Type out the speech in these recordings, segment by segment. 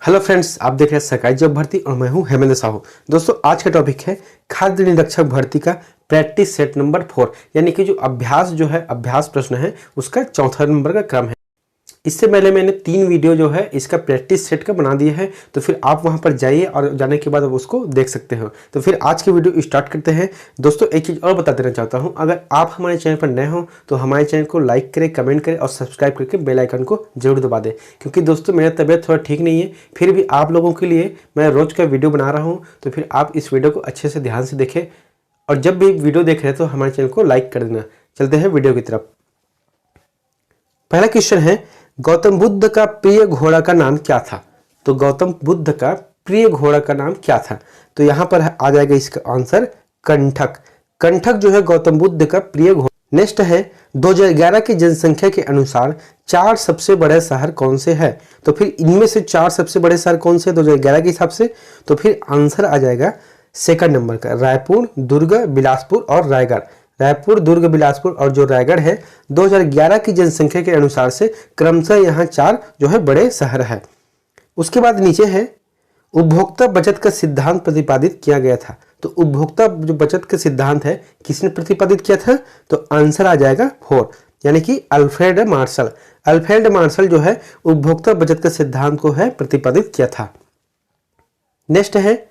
Hello friends, आप देख रहे हैं सरकारी जॉब भर्ती और मैं हूं हेमेंद्र साहू। दोस्तों, आज का टॉपिक है खाद्य निरीक्षक भर्ती का प्रैक्टिस सेट नंबर 4, यानी कि जो अभ्यास प्रश्न है उसका चौथा नंबर का क्रम है। इससे पहले मैंने 3 वीडियो जो है इसका प्रैक्टिस सेट का बना दिया है, तो फिर आप वहां पर जाइए और जाने के बाद आप उसको देख सकते हो। तो फिर आज की वीडियो स्टार्ट करते हैं। दोस्तों, एक चीज़ और बता देना चाहता हूं, अगर आप हमारे चैनल पर नए हो तो हमारे चैनल को लाइक करें, कमेंट करें और सब्सक्राइब करके बेल आइकन को जरूर दबा दें, क्योंकि दोस्तों मेरा तबीयत थोड़ा ठीक नहीं है, फिर भी आप लोगों के लिए मैं रोज़ का वीडियो बना रहा हूँ। तो फिर आप इस वीडियो को अच्छे से ध्यान से देखें और जब भी वीडियो देख रहे हैं तो हमारे चैनल को लाइक कर देना। चलते हैं वीडियो की तरफ। पहला क्वेश्चन है, गौतम बुद्ध का प्रिय घोड़ा का नाम क्या था? तो गौतम बुद्ध का प्रिय घोड़ा का नाम क्या था? तो यहां पर आ जाएगा इसका आंसर कंठक। कंठक जो है गौतम बुद्ध का प्रिय घोड़ा। नेक्स्ट है, 2011 की जनसंख्या के अनुसार 4 सबसे बड़े शहर कौन से हैं? तो फिर इनमें से 4 सबसे बड़े शहर कौन से 2011 के हिसाब से? तो फिर आंसर आ जाएगा सेकंड नंबर का, रायपुर, दुर्ग, बिलासपुर और रायगढ़। रायपुर, दुर्ग, बिलासपुर और जो रायगढ़ है 2011 की जनसंख्या के अनुसार से क्रमशः यहाँ 4 जो है बड़े शहर है। उसके बाद नीचे है, उपभोक्ता बचत का सिद्धांत प्रतिपादित किया गया था। तो उपभोक्ता जो बचत का सिद्धांत है किसने प्रतिपादित किया था? तो आंसर आ जाएगा 4, यानी कि अल्फ्रेड मार्शल। अल्फ्रेड मार्शल जो है उपभोक्ता बचत का सिद्धांत को है प्रतिपादित किया था। नेक्स्ट है,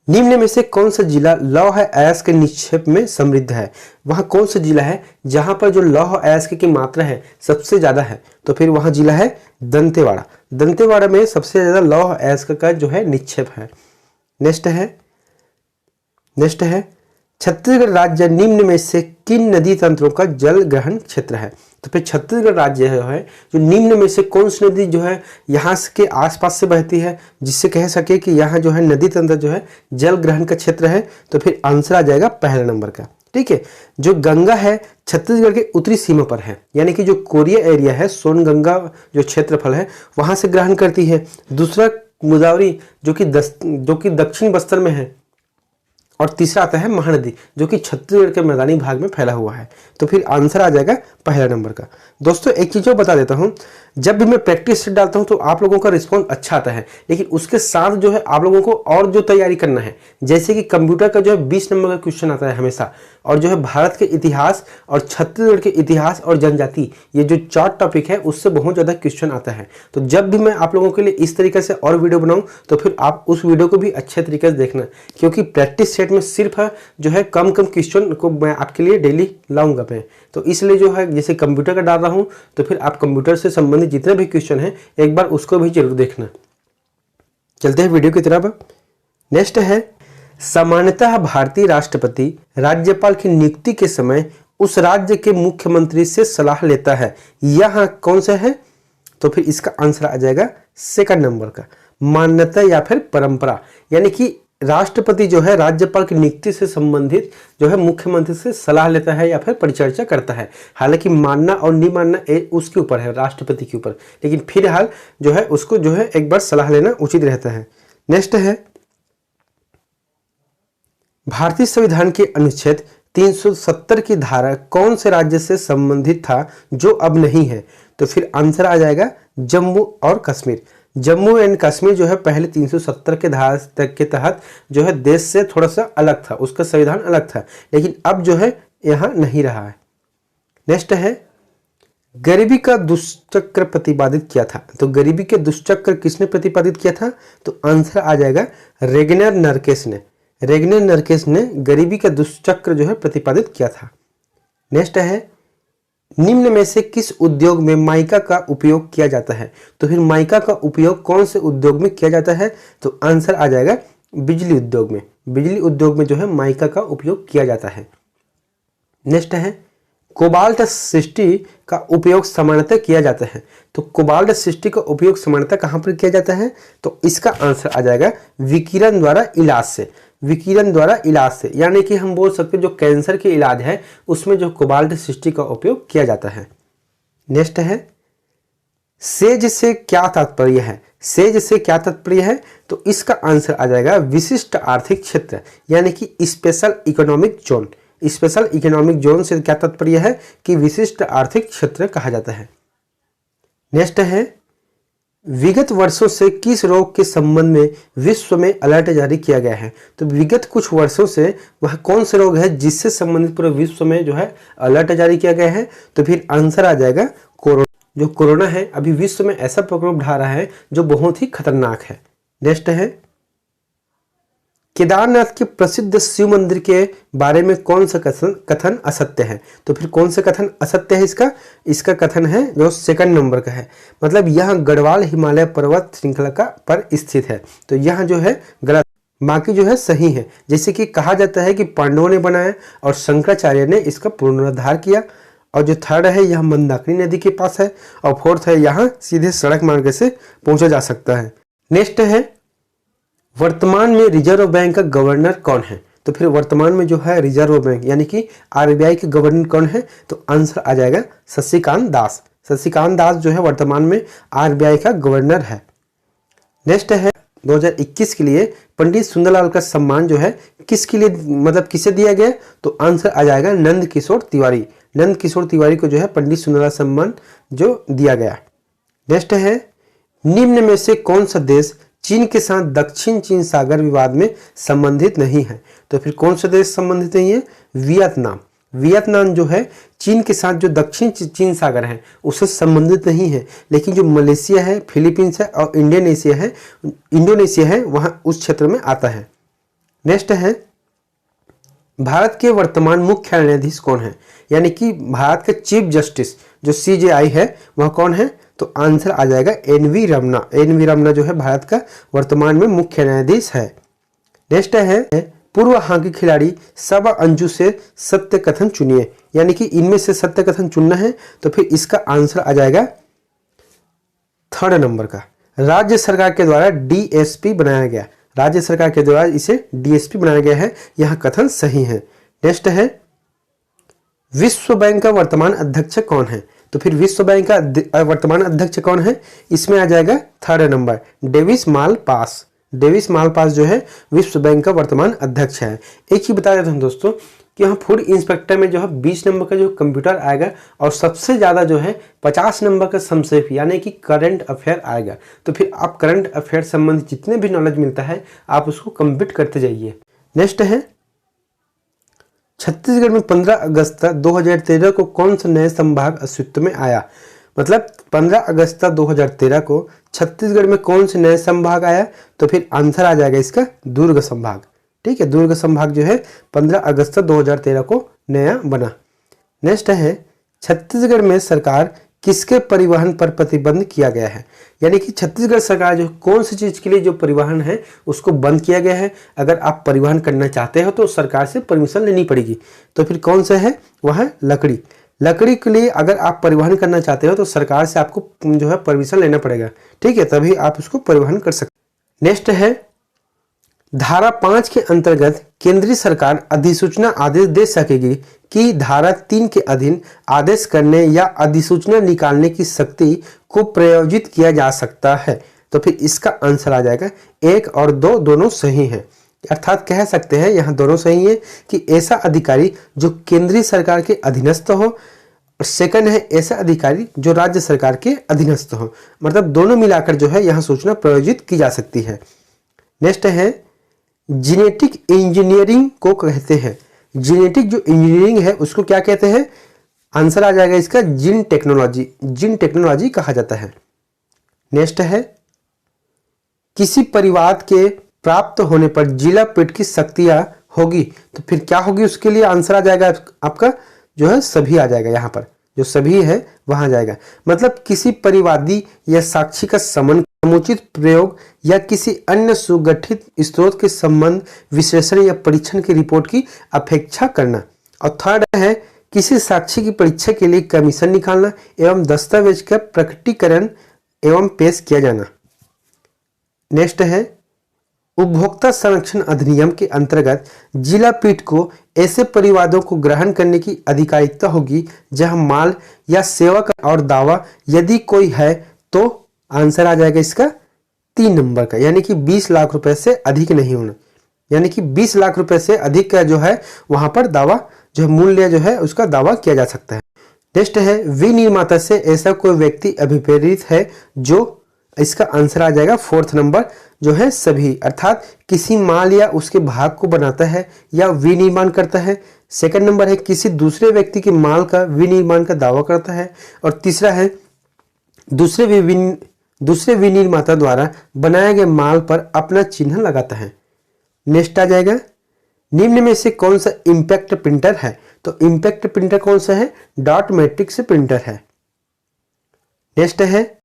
निम्न में से कौन सा जिला लौह अयस्क के निक्षेप में समृद्ध है? वहां कौन सा जिला है जहां पर जो लौह अयस्क की मात्रा है सबसे ज्यादा है? तो फिर वहां जिला है दंतेवाड़ा। दंतेवाड़ा में सबसे ज्यादा लौह अयस्क का जो है निक्षेप है। नेक्स्ट है, छत्तीसगढ़ राज्य निम्न में से किन नदी तंत्रों का जल ग्रहण क्षेत्र है? तो फिर छत्तीसगढ़ राज्य है जो निम्न में से कौन सी नदी जो है यहाँ के आसपास से बहती है, जिससे कह सके कि यहाँ जो है नदी तंत्र जो है जल ग्रहण का क्षेत्र है? तो फिर आंसर आ जाएगा पहले नंबर का। ठीक है, जो गंगा है छत्तीसगढ़ के उत्तरी सीमा पर है, यानी कि जो कोरिया एरिया है, सोनगंगा जो क्षेत्रफल है वहां से ग्रहण करती है। दूसरा गोदावरी जो कि दक्षिण बस्तर में है, और तीसरा आता है महानदी जो कि छत्तीसगढ़ के मैदानी भाग में फैला हुआ है। तो फिर आंसर आ जाएगा पहला नंबर का। दोस्तों, एक चीज और बता देता हूं, जब भी मैं प्रैक्टिस सेट डालता हूं तो आप लोगों का रिस्पॉन्स अच्छा आता है, लेकिन उसके साथ जो है आप लोगों को और जो तैयारी करना है, जैसे कि कंप्यूटर का जो है 20 नंबर का क्वेश्चन आता है हमेशा, और जो है भारत के इतिहास और छत्तीसगढ़ के इतिहास और जनजाति, ये जो 4 टॉपिक है उससे बहुत ज्यादा क्वेश्चन आता है। तो जब भी मैं आप लोगों के लिए इस तरीके से और वीडियो बनाऊं तो फिर आप उस वीडियो को भी अच्छे तरीके से देखना, क्योंकि प्रैक्टिस सेट में सिर्फ जो है कम क्वेश्चन को मैं आपके लिए डेली लाऊंगा मैं। तो इसलिए जो है जैसे कंप्यूटर का डाल रहा हूं तो फिर आप कंप्यूटर से संबंधित जितने भी क्वेश्चन हैं एक बार उसको भी जरूर देखना। चलते हैं वीडियो की तरफ। नेक्स्ट है, सामान्यतः भारतीय राष्ट्रपति राज्यपाल की नियुक्ति के समय उस राज्य के मुख्यमंत्री से सलाह लेता है, यह कौन सा है? तो फिर इसका आंसर आ जाएगा सेकंड नंबर का, मान्यता या फिर परंपरा। यानी कि राष्ट्रपति जो है राज्यपाल की नियुक्ति से संबंधित जो है मुख्यमंत्री से सलाह लेता है या फिर परिचर्चा करता है। हालांकि मानना और नहीं मानना उसके ऊपर है, राष्ट्रपति के ऊपर, लेकिन फिलहाल जो है उसको जो है एक बार सलाह लेना उचित रहता है। नेक्स्ट है, भारतीय संविधान के अनुच्छेद 370 की धारा कौन से राज्य से संबंधित था जो अब नहीं है? तो फिर आंसर आ जाएगा जम्मू और कश्मीर। जम्मू एंड कश्मीर जो है पहले 370 के धारा के तहत जो है देश से थोड़ा सा अलग था, उसका संविधान अलग था, लेकिन अब जो है यहाँ नहीं रहा है। नेक्स्ट है, गरीबी का दुष्चक्र प्रतिपादित किया था। तो गरीबी के दुष्चक्र किसने प्रतिपादित किया था? तो आंसर आ जाएगा रेगनर नरकेश ने। रेगनर नरकेश ने गरीबी का दुष्चक्र जो है प्रतिपादित किया था। नेक्स्ट है, निम्न में से किस उद्योग में माइका का उपयोग किया जाता है? तो फिर माइका का उपयोग कौन से उद्योग में किया जाता है? तो आंसर आ जाएगा बिजली उद्योग में। बिजली उद्योग में जो है माइका का उपयोग किया जाता है। नेक्स्ट है, कोबाल्ट सृष्टि का उपयोग सामान्यतः किया जाता है। तो कोबाल्ट सृष्टि का उपयोग सामान्यतः कहां पर किया जाता है? तो इसका आंसर आ जाएगा विकिरण द्वारा इलाज से। विकिरण द्वारा इलाज से, यानी कि हम बोल सकते हैं जो कैंसर के इलाज है उसमें जो कोबाल्ट सृष्टि का उपयोग किया जाता है। नेक्स्ट है, सेज से क्या तात्पर्य है? सेज से क्या तात्पर्य है? तो इसका आंसर आ जाएगा विशिष्ट आर्थिक क्षेत्र, यानी कि special economic zone. Special economic zone से क्या तात्पर्य है? कि विशिष्ट आर्थिक क्षेत्र कहा जाता है। नेक्स्ट है, विगत वर्षों से किस रोग के संबंध में विश्व में अलर्ट जारी किया गया है? तो विगत कुछ वर्षों से वह कौन से रोग है जिससे संबंधित पूरे विश्व में जो है अलर्ट जारी किया गया है? तो फिर आंसर आ जाएगा कोरोना। जो कोरोना है अभी विश्व में ऐसा प्रकोप ढा रहा है जो बहुत ही खतरनाक है। नेक्स्ट है, केदारनाथ के प्रसिद्ध शिव मंदिर के बारे में कौन सा कथन असत्य है? तो फिर कौन सा कथन असत्य है इसका कथन है जो सेकंड नंबर का है, मतलब यह गढ़वाल हिमालय पर्वत श्रृंखला का पर स्थित है। तो यह जो है गलत, बाकी जो है सही है। जैसे कि कहा जाता है कि पांडवों ने बनाया और शंकराचार्य ने इसका पुनरुद्धार किया। और जो थर्ड है यह मंदाकिनी नदी के पास है। और फोर्थ है यहाँ सीधे सड़क मार्ग से पहुंचा जा सकता है। नेक्स्ट है, वर्तमान में रिजर्व बैंक का गवर्नर कौन है? तो फिर वर्तमान में जो है रिजर्व बैंक यानी कि आरबीआई के गवर्नर कौन है? तो आंसर आ जाएगा शशिकांत दास। शशिकांत दास जो है वर्तमान में आरबीआई का गवर्नर है। नेक्स्ट है, 2021 के लिए पंडित सुंदरलाल का सम्मान जो है किसके लिए, मतलब किसे दिया गया? तो आंसर आ जाएगा नंद किशोर तिवारी। नंद किशोर तिवारी को जो है पंडित सुंदरलाल सम्मान जो दिया गया। नेक्स्ट है, निम्न में से कौन सा देश चीन के साथ दक्षिण चीन सागर विवाद में संबंधित नहीं है? तो फिर कौन सा देश संबंधित नहीं है? वियतनाम। वियतनाम जो है चीन के साथ जो दक्षिण चीन सागर है उससे संबंधित नहीं है, लेकिन जो मलेशिया है, फिलीपींस है और इंडोनेशिया है वहां उस क्षेत्र में आता है। नेक्स्ट है, भारत के वर्तमान मुख्य न्यायाधीश कौन है? यानी कि भारत के चीफ जस्टिस जो सीजेआई है वह कौन है? तो आंसर आ जाएगा एनवी रमना। एनवी रमना जो है भारत का वर्तमान में मुख्य न्यायाधीश है। नेक्स्ट है, पूर्व हॉकी खिलाड़ी सबा अंजू से सत्य कथन चुनिए। यानी कि इनमें से सत्य कथन चुनना है। तो फिर इसका आंसर आ जाएगा थर्ड नंबर का, राज्य सरकार के द्वारा डीएसपी बनाया गया। राज्य सरकार के द्वारा इसे डीएसपी बनाया गया है, यह कथन सही है। नेक्स्ट है, विश्व बैंक का वर्तमान अध्यक्ष कौन है? तो फिर विश्व बैंक का वर्तमान अध्यक्ष कौन है? इसमें आ जाएगा third number, Davis Malpass. Davis Malpass जो है विश्व बैंक का वर्तमान अध्यक्ष है। एक ही बता देता हूं दोस्तों कि यहाँ फूड इंस्पेक्टर में जो है 20 नंबर का जो कंप्यूटर आएगा और सबसे ज्यादा जो है 50 नंबर का संक्षेप यानी कि करंट अफेयर आएगा। तो फिर आप करंट अफेयर संबंधित जितने भी नॉलेज मिलता है आप उसको कंप्लीट करते जाइए। नेक्स्ट है, छत्तीसगढ़ में 15 अगस्त 2013 को कौन सा नया संभाग अस्तित्व में आया? मतलब 15 अगस्त 2013 को छत्तीसगढ़ में कौन से नए संभाग आया? तो फिर आंसर आ जाएगा इसका दुर्ग संभाग। ठीक है, दुर्ग संभाग जो है 15 अगस्त 2013 को नया बना। नेक्स्ट है, छत्तीसगढ़ में सरकार किसके परिवहन पर प्रतिबंध किया गया है? यानी कि छत्तीसगढ़ सरकार जो कौन सी चीज के लिए जो परिवहन है उसको बंद किया गया है। अगर आप परिवहन करना चाहते हो तो सरकार से परमिशन लेनी पड़ेगी। तो फिर कौन सा है? वह है लकड़ी। लकड़ी के लिए अगर आप परिवहन करना चाहते हो तो सरकार से आपको जो है परमिशन लेना पड़ेगा। ठीक है, तभी आप उसको परिवहन कर सकते। नेक्स्ट है, धारा 5 के अंतर्गत केंद्रीय सरकार अधिसूचना आदेश दे सकेगी कि धारा 3 के अधीन आदेश करने या अधिसूचना निकालने की शक्ति को प्रयोजित किया जा सकता है। तो फिर इसका आंसर आ जाएगा 1 और 2 दोनों सही हैं। अर्थात कह सकते हैं यहाँ दोनों सही है कि ऐसा अधिकारी जो केंद्रीय सरकार के अधीनस्थ हो, और सेकंड है ऐसा अधिकारी जो राज्य सरकार के अधीनस्थ हो। मतलब दोनों मिलाकर जो है यहाँ सूचना प्रयोजित की जा सकती है। नेक्स्ट है, जेनेटिक इंजीनियरिंग को कहते हैं। जेनेटिक जो इंजीनियरिंग है उसको क्या कहते हैं? आंसर आ जाएगा इसका जीन टेक्नोलॉजी। जीन टेक्नोलॉजी कहा जाता है। नेक्स्ट है, किसी परिवार के प्राप्त होने पर जिला पीठ की शक्तियां होगी। तो फिर क्या होगी उसके लिए आंसर आ जाएगा आपका जो है सभी आ जाएगा। यहाँ पर जो सभी है वहां जाएगा। मतलब किसी परिवादी या साक्षी का समन, समुचित प्रयोग या किसी अन्य सुगठित स्रोत के संबंध विश्लेषण या परीक्षण की रिपोर्ट की अपेक्षा करना। और थर्ड है, किसी साक्षी की परीक्षा के लिए कमीशन निकालना एवं दस्तावेज का प्रकटीकरण एवं पेश किया जाना। नेक्स्ट है, उपभोक्ता संरक्षण अधिनियम के अंतर्गत जिला पीठ को ऐसे परिवादों को ग्रहण करने की अधिकारिता होगी जहां माल या सेवा का और दावा यदि कोई है तो आंसर आ जाएगा इसका 3 नंबर का, यानी कि 20 लाख रुपए से अधिक नहीं होना। यानी कि 20 लाख रुपए से अधिक का जो है वहां पर दावा जो है मूल्य जो है उसका दावा किया जा सकता है। नेक्स्ट है, विनिर्माता से ऐसा कोई व्यक्ति अभिप्रेरित है जो इसका आंसर आ जाएगा फोर्थ नंबर जो है सभी, अर्थात किसी माल या उसके भाग को बनाता है या विनिर्माण करता है। सेकंड नंबर है किसी दूसरे व्यक्ति के माल का विनिर्माण का दावा करता है। और तीसरा है दूसरे विनिर्माता द्वारा बनाए गए माल पर अपना चिन्ह लगाता है। नेक्स्ट आ जाएगा निम्न में से कौन सा इंपैक्ट प्रिंटर है? तो इंपैक्ट प्रिंटर कौन सा है? डॉट मैट्रिक्स प्रिंटर है। नेक्स्ट है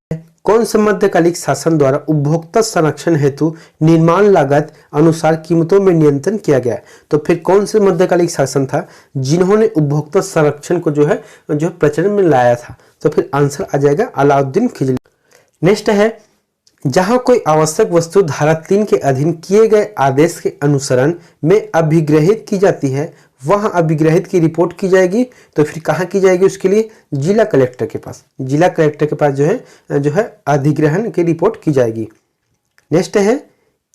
कौन से मध्यकालिक शासन द्वारा उपभोक्ता संरक्षण हेतु निर्माण लागत अनुसार कीमतों में नियंत्रण किया गया? तो फिर कौन से मध्यकालिक शासन था जिन्होंने उपभोक्ता संरक्षण को जो है प्रचलन में लाया था? तो फिर आंसर आ जाएगा अलाउद्दीन खिलजी। नेक्स्ट है जहां कोई आवश्यक वस्तु धारा 3 के अधीन किए गए आदेश के अनुसरण में अभिग्रहित की जाती है, वहां अभिग्रहित की रिपोर्ट की जाएगी। तो फिर कहां की जाएगी? उसके लिए जिला कलेक्टर के पास, जिला कलेक्टर के पास जो है अधिग्रहण की रिपोर्ट की जाएगी। नेक्स्ट है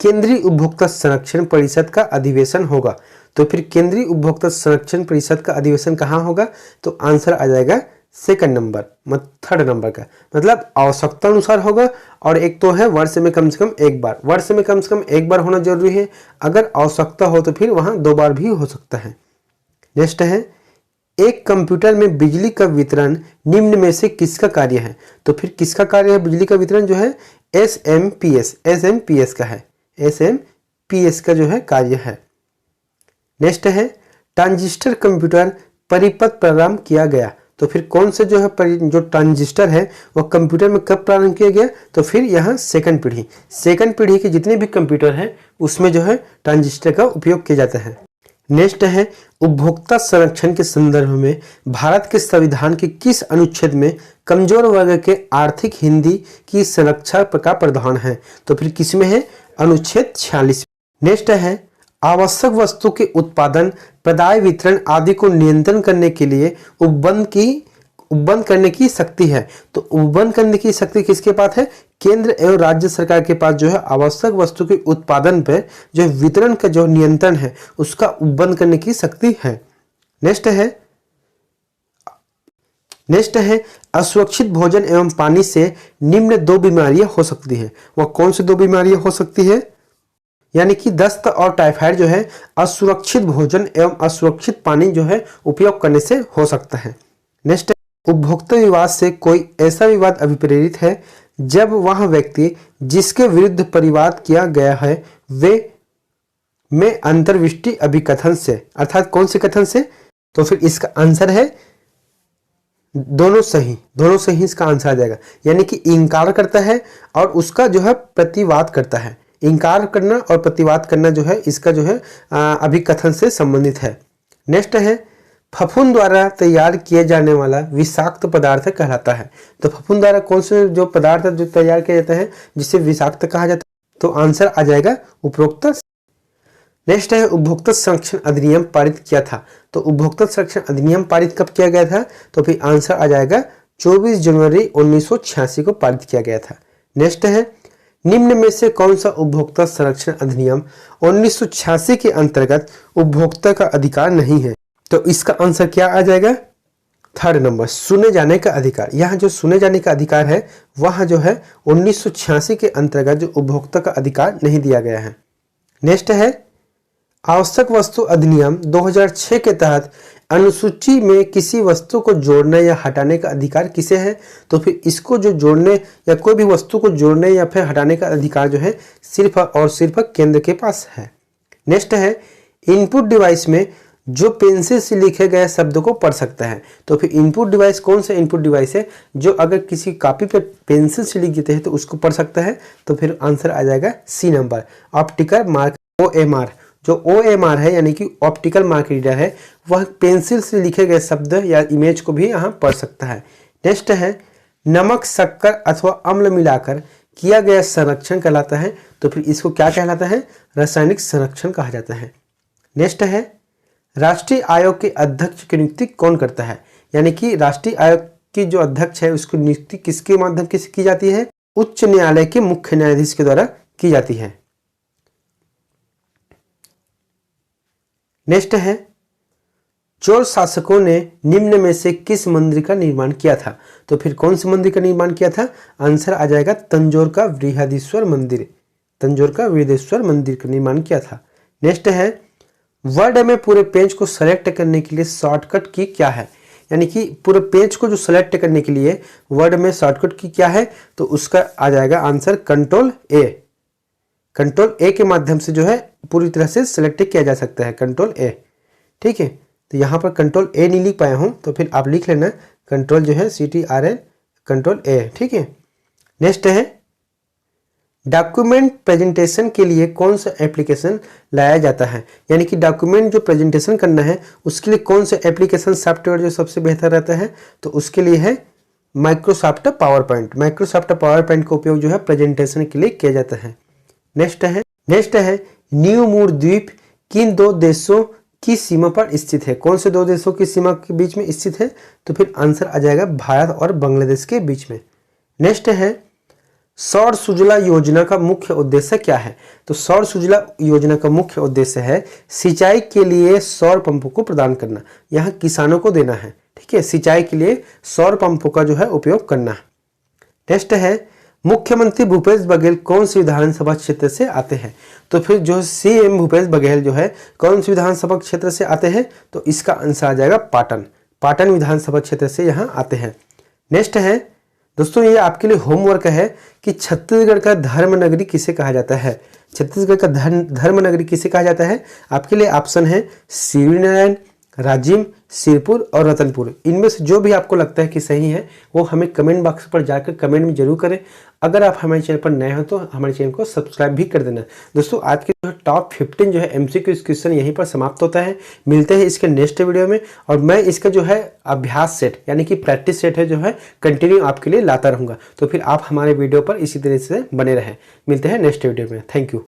केंद्रीय उपभोक्ता संरक्षण परिषद का अधिवेशन होगा। तो फिर केंद्रीय उपभोक्ता संरक्षण परिषद का अधिवेशन कहाँ होगा? तो आंसर आ जाएगा सेकंड नंबर, थर्ड नंबर का, मतलब आवश्यकता अनुसार होगा। और एक तो है वर्ष में कम से कम एक बार, वर्ष में कम से कम एक बार होना जरूरी है। अगर आवश्यकता हो तो फिर वहां 2 बार भी हो सकता है। नेक्स्ट है एक कंप्यूटर में बिजली का वितरण निम्न में से किसका कार्य है? तो फिर किसका कार्य है बिजली का वितरण? जो है एसएमपीएस का है, एसएमपीएस का जो है कार्य है। नेक्स्ट है ट्रांजिस्टर कंप्यूटर परिपथ प्रारंभ किया गया। तो फिर कौन से जो है जो ट्रांजिस्टर है वो कंप्यूटर में कब प्रारंभ किया गया? तो फिर यहाँ सेकंड पीढ़ी के जितने भी कंप्यूटर हैं उसमें जो है ट्रांजिस्टर का उपयोग किया जाता है। नेक्स्ट है उपभोक्ता संरक्षण के संदर्भ में भारत के संविधान के किस अनुच्छेद में कमजोर वर्ग के आर्थिक हिंदी की सुरक्षा का प्रावधान है? तो फिर किसमें है? अनुच्छेद 46। नेक्स्ट है आवश्यक वस्तु के उत्पादन, प्रदाय, वितरण आदि को नियंत्रण करने के लिए उपबंध करने की शक्ति है। तो उपबंध करने की शक्ति किसके पास है? केंद्र एवं राज्य सरकार के पास जो है आवश्यक वस्तु के उत्पादन पे जो वितरण का जो नियंत्रण है उसका उपबंध करने की शक्ति है। नेक्स्ट है असुरक्षित भोजन एवं पानी से निम्न 2 बीमारियां हो सकती हैं। वह कौन सी 2 बीमारियां हो सकती है? यानी कि दस्त और टाइफाइड जो है असुरक्षित भोजन एवं असुरक्षित पानी जो है उपयोग करने से हो सकता है। नेक्स्ट उपभोक्ता विवाद से कोई ऐसा विवाद अभिप्रेरित है जब वह व्यक्ति जिसके विरुद्ध परिवाद किया गया है वे में अंतर्विष्टि अभिकथन से, अर्थात कौन से कथन से? तो फिर इसका आंसर है दोनों सही इसका आंसर आ जाएगा। यानी कि इंकार करता है और उसका जो है प्रतिवाद करता है। इंकार करना और प्रतिवाद करना जो है इसका जो है अभिकथन से संबंधित है। नेक्स्ट है फफूंद द्वारा तैयार किए जाने वाला विषाक्त पदार्थ कहलाता है। तो फफूंद द्वारा कौन से जो पदार्थ जो तैयार किया जाता है जिसे विषाक्त कहा जाता है? तो आंसर आ जाएगा उपरोक्त। नेक्स्ट है उपभोक्ता संरक्षण अधिनियम पारित किया था। तो उपभोक्ता संरक्षण अधिनियम पारित कब किया गया था? तो फिर आंसर आ जाएगा 24 जनवरी 1986 को पारित किया गया था। नेक्स्ट है निम्न में से कौन सा उपभोक्ता संरक्षण अधिनियम 1986 के अंतर्गत उपभोक्ता का अधिकार नहीं है? तो इसका आंसर क्या आ जाएगा? थर्ड नंबर, सुने जाने का अधिकार। यहाँ जो सुने जाने का अधिकार है वह जो है 1986 के अंतर्गत जो उपभोक्ता का अधिकार नहीं दिया गया है। नेक्स्ट है आवश्यक वस्तु अधिनियम 2006 के तहत अनुसूची में किसी वस्तु को जोड़ने या हटाने का अधिकार किसे है? तो फिर इसको जो जोड़ने या कोई भी वस्तु को जोड़ने या फिर हटाने का अधिकार जो है सिर्फ और सिर्फ केंद्र के पास है। नेक्स्ट है इनपुट डिवाइस में जो पेंसिल से लिखे गए शब्द को पढ़ सकता है। तो फिर इनपुट डिवाइस कौन सा इनपुट डिवाइस है जो अगर किसी कॉपी पे पेंसिल से लिख देते हैं तो उसको पढ़ सकता है? तो फिर आंसर आ जाएगा C number, optical mark OMR। जो OMR है यानी कि ऑप्टिकल मार्क रीडर है वह पेंसिल से लिखे गए शब्द या इमेज को भी यहाँ पढ़ सकता है। नेक्स्ट है नमक, शक्कर अथवा अम्ल मिलाकर किया गया संरक्षण कहलाता है। तो फिर इसको क्या कहलाता है? रासायनिक संरक्षण कहा जाता है। नेक्स्ट है राष्ट्रीय आयोग के अध्यक्ष की नियुक्ति कौन करता है? यानी कि राष्ट्रीय आयोग की जो अध्यक्ष है उसकी नियुक्ति किसके माध्यम से की जाती है? उच्च न्यायालय के मुख्य न्यायाधीश के द्वारा की जाती है। नेक्स्ट है चोल शासकों ने निम्न में से किस मंदिर का निर्माण किया था? तो फिर कौन से मंदिर का निर्माण किया था? आंसर आ जाएगा तंजौर का बृहदीश्वर मंदिर। तंजौर का बृहदीश्वर मंदिर का निर्माण किया था। नेक्स्ट है, वर्ड में पूरे पेज को सेलेक्ट करने के लिए शॉर्टकट की क्या है? यानी कि पूरे पेज को जो सेलेक्ट करने के लिए वर्ड में शॉर्टकट की क्या है? तो उसका आ जाएगा आंसर कंट्रोल ए। कंट्रोल ए के माध्यम से जो है पूरी तरह से सिलेक्ट किया जा सकता है, कंट्रोल ए। ठीक है, तो यहाँ पर कंट्रोल ए नहीं लिख पाया हूँ तो फिर आप लिख लेना कंट्रोल जो है CTRL कंट्रोल ए। ठीक है, नेक्स्ट है, डॉक्यूमेंट प्रेजेंटेशन के लिए कौन सा एप्लीकेशन लाया जाता है? यानी कि डॉक्यूमेंट जो प्रेजेंटेशन करना है उसके लिए कौन सा एप्लीकेशन सॉफ्टवेयर जो सबसे बेहतर रहता है? तो उसके लिए है Microsoft power point. Microsoft power point का उपयोग जो है प्रेजेंटेशन के लिए किया जाता है। नेक्स्ट है न्यू मूर द्वीप किन दो देशों की सीमा पर स्थित है? कौन से दो देशों की सीमा के बीच में स्थित है? तो फिर आंसर आ जाएगा भारत और बांग्लादेश के बीच में। नेक्स्ट है, सौर सुजला योजना का मुख्य उद्देश्य क्या है? तो सौर सुजला योजना का मुख्य उद्देश्य है सिंचाई के लिए सौर पंपों को प्रदान करना, यहाँ किसानों को देना है। ठीक है, सिंचाई के लिए सौर पंपों का जो है उपयोग करना है। नेक्स्ट है, मुख्यमंत्री भूपेश बघेल कौन सी विधानसभा क्षेत्र से आते हैं? तो फिर जो CM भूपेश बघेल जो है कौन सी विधानसभा क्षेत्र से आते हैं? तो इसका आंसर आ जाएगा पाटन विधानसभा क्षेत्र से यहाँ आते हैं। नेक्स्ट है दोस्तों, ये आपके लिए होमवर्क है कि छत्तीसगढ़ का धर्म नगरी किसे कहा जाता है? छत्तीसगढ़ का धर्म नगरी किसे कहा जाता है? आपके लिए ऑप्शन है शिवनारायण, राजिम, सिरपुर और रतनपुर। इनमें से जो भी आपको लगता है कि सही है वो हमें कमेंट बॉक्स पर जाकर कमेंट में जरूर करें। अगर आप हमारे चैनल पर नए हो तो हमारे चैनल को सब्सक्राइब भी कर देना। दोस्तों, आज के जो टॉप 15 जो है MCQ क्वेश्चन यहीं पर समाप्त होता है। मिलते हैं इसके नेक्स्ट वीडियो में, और मैं इसका जो है अभ्यास सेट यानी कि प्रैक्टिस सेट है जो है कंटिन्यू आपके लिए लाता रहूँगा। तो फिर आप हमारे वीडियो पर इसी तरह से बने रहें। मिलते हैं नेक्स्ट वीडियो में। Thank you.